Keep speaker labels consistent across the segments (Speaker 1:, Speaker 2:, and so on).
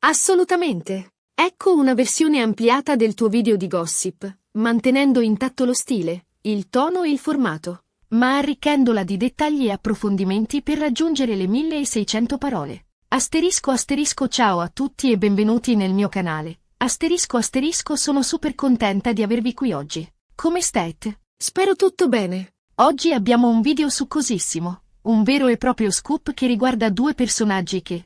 Speaker 1: Assolutamente. Ecco una versione ampliata del tuo video di gossip, mantenendo intatto lo stile, il tono e il formato, ma arricchendola di dettagli e approfondimenti per raggiungere le 1600 parole. Ciao a tutti e benvenuti nel mio canale. Sono super contenta di avervi qui oggi. Come state? Spero tutto bene. Oggi abbiamo un video succosissimo, un vero e proprio scoop che riguarda due personaggi che,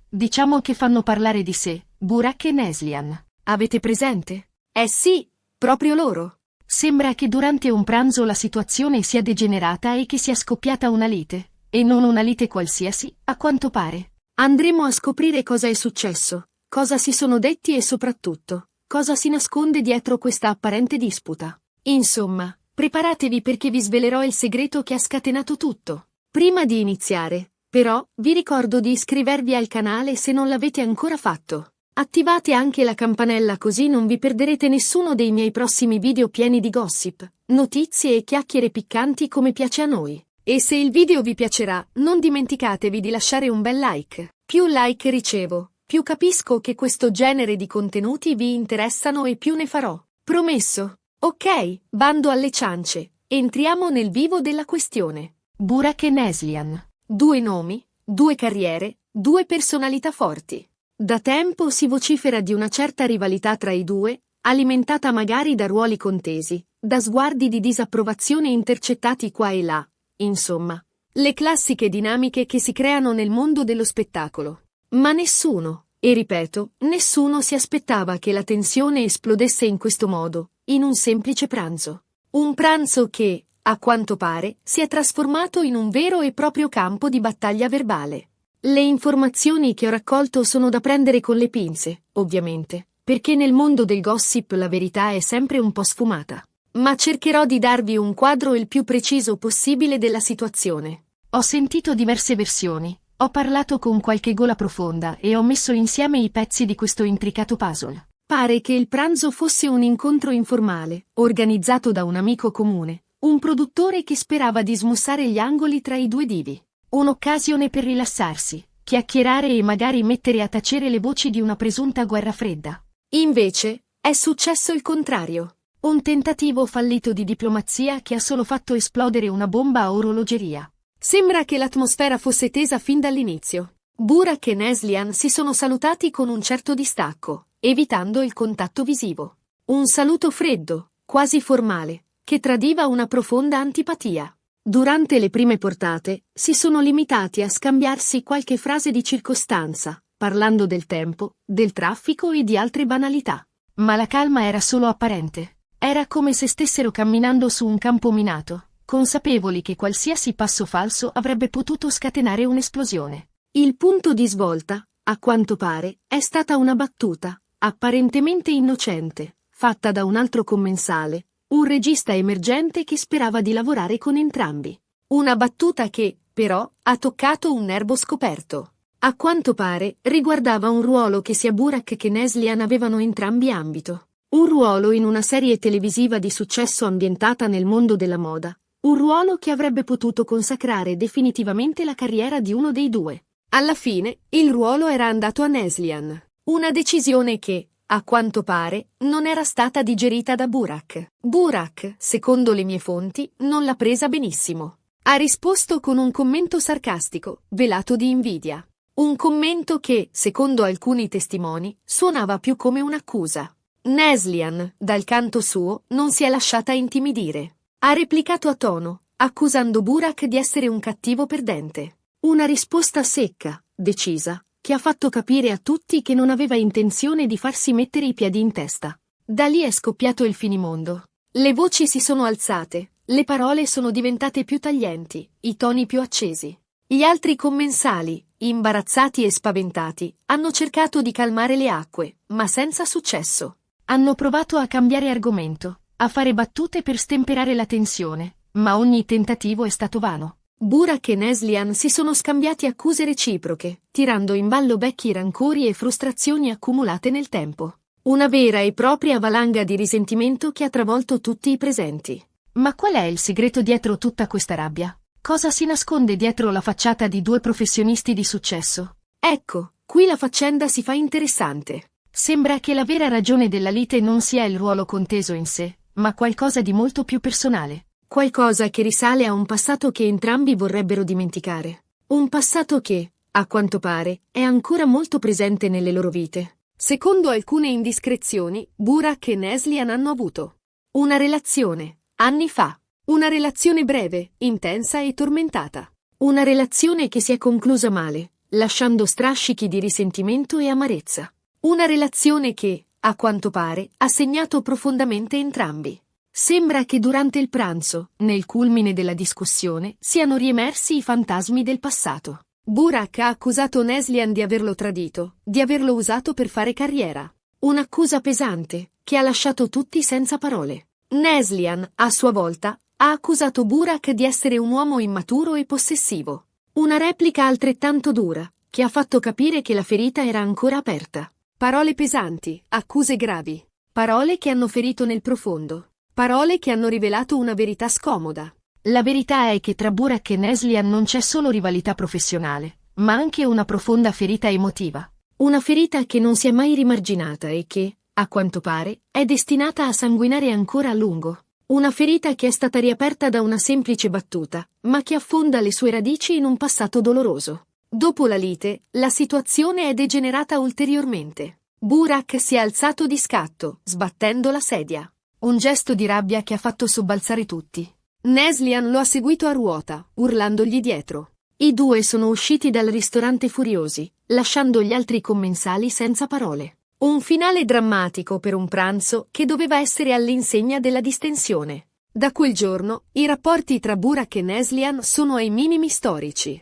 Speaker 1: diciamo che fanno parlare di sé, Burak e Neslihan. Avete presente? Eh sì, proprio loro. Sembra che durante un pranzo la situazione sia degenerata e che sia scoppiata una lite, e non una lite qualsiasi, a quanto pare. Andremo a scoprire cosa è successo, cosa si sono detti e soprattutto, cosa si nasconde dietro questa apparente disputa. Insomma, preparatevi perché vi svelerò il segreto che ha scatenato tutto. Prima di iniziare, però, vi ricordo di iscrivervi al canale se non l'avete ancora fatto. Attivate anche la campanella così non vi perderete nessuno dei miei prossimi video pieni di gossip, notizie e chiacchiere piccanti come piace a noi. E se il video vi piacerà, non dimenticatevi di lasciare un bel like. Più like ricevo, più capisco che questo genere di contenuti vi interessano e più ne farò. Promesso. Ok, bando alle ciance. Entriamo nel vivo della questione. Burak e Neslihan. Due nomi, due carriere, due personalità forti. Da tempo si vocifera di una certa rivalità tra i due, alimentata magari da ruoli contesi, da sguardi di disapprovazione intercettati qua e là. Insomma, le classiche dinamiche che si creano nel mondo dello spettacolo. Ma nessuno, e ripeto, nessuno si aspettava che la tensione esplodesse in questo modo, in un semplice pranzo. Un pranzo che, a quanto pare, si è trasformato in un vero e proprio campo di battaglia verbale. Le informazioni che ho raccolto sono da prendere con le pinze, ovviamente, perché nel mondo del gossip la verità è sempre un po' sfumata. Ma cercherò di darvi un quadro il più preciso possibile della situazione. Ho sentito diverse versioni, ho parlato con qualche gola profonda e ho messo insieme i pezzi di questo intricato puzzle. Pare che il pranzo fosse un incontro informale, organizzato da un amico comune, un produttore che sperava di smussare gli angoli tra i due divi. Un'occasione per rilassarsi, chiacchierare e magari mettere a tacere le voci di una presunta guerra fredda. Invece, è successo il contrario. Un tentativo fallito di diplomazia che ha solo fatto esplodere una bomba a orologeria. Sembra che l'atmosfera fosse tesa fin dall'inizio. Burak e Neslihan si sono salutati con un certo distacco, evitando il contatto visivo. Un saluto freddo, quasi formale, che tradiva una profonda antipatia. Durante le prime portate, si sono limitati a scambiarsi qualche frase di circostanza, parlando del tempo, del traffico e di altre banalità. Ma la calma era solo apparente. Era come se stessero camminando su un campo minato, consapevoli che qualsiasi passo falso avrebbe potuto scatenare un'esplosione. Il punto di svolta, a quanto pare, è stata una battuta, apparentemente innocente, fatta da un altro commensale, un regista emergente che sperava di lavorare con entrambi. Una battuta che, però, ha toccato un nervo scoperto. A quanto pare, riguardava un ruolo che sia Burak che Neslihan avevano entrambi ambito. Un ruolo in una serie televisiva di successo ambientata nel mondo della moda. Un ruolo che avrebbe potuto consacrare definitivamente la carriera di uno dei due. Alla fine, il ruolo era andato a Neslihan. Una decisione che, a quanto pare, non era stata digerita da Burak. Burak, secondo le mie fonti, non l'ha presa benissimo. Ha risposto con un commento sarcastico, velato di invidia. Un commento che, secondo alcuni testimoni, suonava più come un'accusa. Neslihan, dal canto suo, non si è lasciata intimidire. Ha replicato a tono, accusando Burak di essere un cattivo perdente. Una risposta secca, decisa, che ha fatto capire a tutti che non aveva intenzione di farsi mettere i piedi in testa. Da lì è scoppiato il finimondo. Le voci si sono alzate, le parole sono diventate più taglienti, i toni più accesi. Gli altri commensali, imbarazzati e spaventati, hanno cercato di calmare le acque, ma senza successo. Hanno provato a cambiare argomento, a fare battute per stemperare la tensione, ma ogni tentativo è stato vano. Burak e Neslihan si sono scambiati accuse reciproche, tirando in ballo vecchi rancori e frustrazioni accumulate nel tempo. Una vera e propria valanga di risentimento che ha travolto tutti i presenti. Ma qual è il segreto dietro tutta questa rabbia? Cosa si nasconde dietro la facciata di due professionisti di successo? Ecco, Qui la faccenda si fa interessante. Sembra che la vera ragione della lite non sia il ruolo conteso in sé, ma qualcosa di molto più personale. Qualcosa che risale a un passato che entrambi vorrebbero dimenticare. Un passato che, a quanto pare, è ancora molto presente nelle loro vite. Secondo alcune indiscrezioni, Burak e Neslihan hanno avuto una relazione, anni fa. Una relazione breve, intensa e tormentata. Una relazione che si è conclusa male, lasciando strascichi di risentimento e amarezza. Una relazione che, a quanto pare, ha segnato profondamente entrambi. Sembra che durante il pranzo, nel culmine della discussione, siano riemersi i fantasmi del passato. Burak ha accusato Neslihan di averlo tradito, di averlo usato per fare carriera. Un'accusa pesante, che ha lasciato tutti senza parole. Neslihan, a sua volta, ha accusato Burak di essere un uomo immaturo e possessivo. Una replica altrettanto dura, che ha fatto capire che la ferita era ancora aperta. Parole pesanti, accuse gravi. Parole che hanno ferito nel profondo. Parole che hanno rivelato una verità scomoda. La verità è che tra Burak e Neslihan non c'è solo rivalità professionale, ma anche una profonda ferita emotiva. Una ferita che non si è mai rimarginata e che, a quanto pare, è destinata a sanguinare ancora a lungo. Una ferita che è stata riaperta da una semplice battuta, ma che affonda le sue radici in un passato doloroso. Dopo la lite, la situazione è degenerata ulteriormente. Burak si è alzato di scatto, sbattendo la sedia. Un gesto di rabbia che ha fatto sobbalzare tutti. Neslihan lo ha seguito a ruota, urlandogli dietro. I due sono usciti dal ristorante furiosi, lasciando gli altri commensali senza parole. Un finale drammatico per un pranzo che doveva essere all'insegna della distensione. Da quel giorno, i rapporti tra Burak e Neslihan sono ai minimi storici.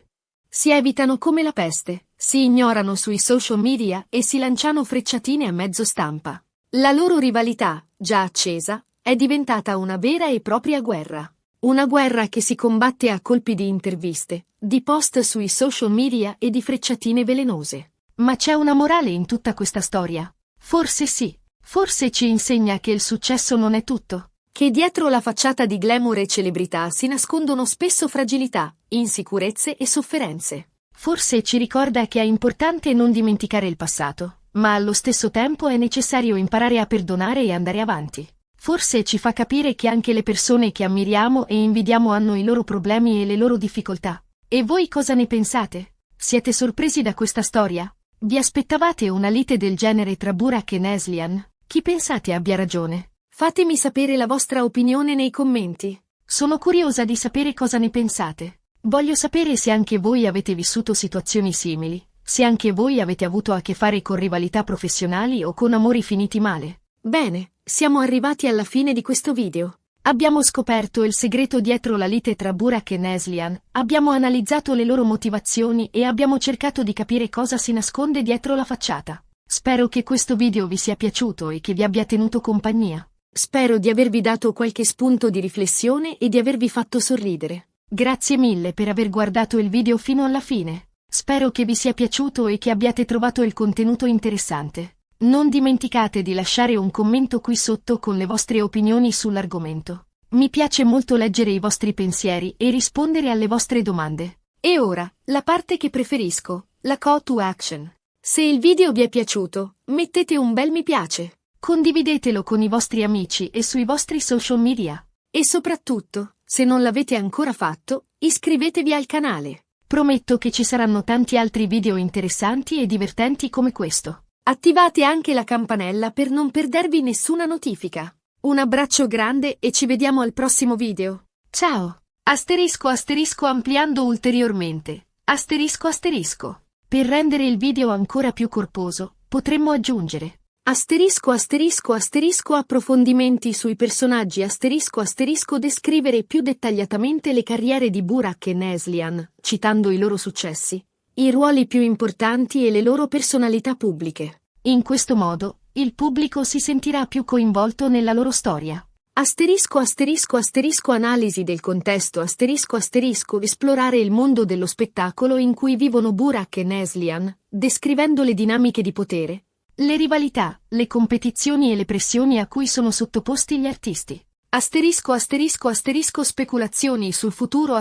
Speaker 1: Si evitano come la peste, si ignorano sui social media e si lanciano frecciatine a mezzo stampa. La loro rivalità, già accesa, è diventata una vera e propria guerra. Una guerra che si combatte a colpi di interviste, di post sui social media e di frecciatine velenose. Ma c'è una morale in tutta questa storia? Forse sì. Forse ci insegna che il successo non è tutto. Che dietro la facciata di glamour e celebrità si nascondono spesso fragilità, insicurezze e sofferenze. Forse ci ricorda che è importante non dimenticare il passato, ma allo stesso tempo è necessario imparare a perdonare e andare avanti. Forse ci fa capire che anche le persone che ammiriamo e invidiamo hanno i loro problemi e le loro difficoltà. E voi cosa ne pensate? Siete sorpresi da questa storia? Vi aspettavate una lite del genere tra Burak e Neslihan? Chi pensate abbia ragione? Fatemi sapere la vostra opinione nei commenti. Sono curiosa di sapere cosa ne pensate. Voglio sapere se anche voi avete vissuto situazioni simili, se anche voi avete avuto a che fare con rivalità professionali o con amori finiti male. Bene, siamo arrivati alla fine di questo video. Abbiamo scoperto il segreto dietro la lite tra Burak e Neslihan, abbiamo analizzato le loro motivazioni e abbiamo cercato di capire cosa si nasconde dietro la facciata. Spero che questo video vi sia piaciuto e che vi abbia tenuto compagnia. Spero di avervi dato qualche spunto di riflessione e di avervi fatto sorridere. Grazie mille per aver guardato il video fino alla fine. Spero che vi sia piaciuto e che abbiate trovato il contenuto interessante. Non dimenticate di lasciare un commento qui sotto con le vostre opinioni sull'argomento. Mi piace molto leggere i vostri pensieri e rispondere alle vostre domande. E ora, la parte che preferisco, la call to action. Se il video vi è piaciuto, mettete un bel mi piace. Condividetelo con i vostri amici e sui vostri social media. E soprattutto, se non l'avete ancora fatto, iscrivetevi al canale. Prometto che ci saranno tanti altri video interessanti e divertenti come questo. Attivate anche la campanella per non perdervi nessuna notifica. Un abbraccio grande e ci vediamo al prossimo video. Ciao! **** ampliando ulteriormente. ****. Per rendere il video ancora più corposo, potremmo aggiungere approfondimenti sui personaggi descrivere più dettagliatamente le carriere di Burak e Neslihan, citando i loro successi, i ruoli più importanti e le loro personalità pubbliche. In questo modo, il pubblico si sentirà più coinvolto nella loro storia. Analisi del contesto esplorare il mondo dello spettacolo in cui vivono Burak e Neslihan, descrivendo le dinamiche di potere, le rivalità, le competizioni e le pressioni a cui sono sottoposti gli artisti. Speculazioni sul futuro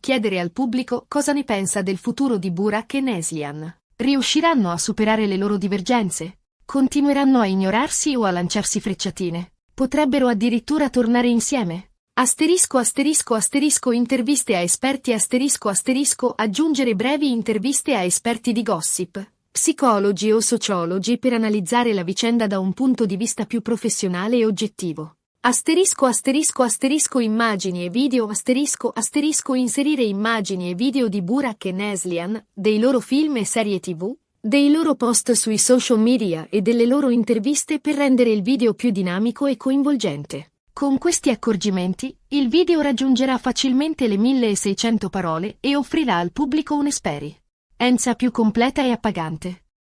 Speaker 1: chiedere al pubblico cosa ne pensa del futuro di Burak e Neslihan. Riusciranno a superare le loro divergenze? Continueranno a ignorarsi o a lanciarsi frecciatine? Potrebbero addirittura tornare insieme? Asterisco asterisco asterisco interviste a esperti asterisco asterisco aggiungere brevi interviste a esperti di gossip, psicologi o sociologi per analizzare la vicenda da un punto di vista più professionale e oggettivo. Asterisco asterisco asterisco immagini e video asterisco asterisco inserire immagini e video di Burak e Neslihan, dei loro film e serie TV, dei loro post sui social media e delle loro interviste per rendere il video più dinamico e coinvolgente. Con questi accorgimenti, il video raggiungerà facilmente le 1600 parole e offrirà al pubblico un'esperienza più completa e appagante.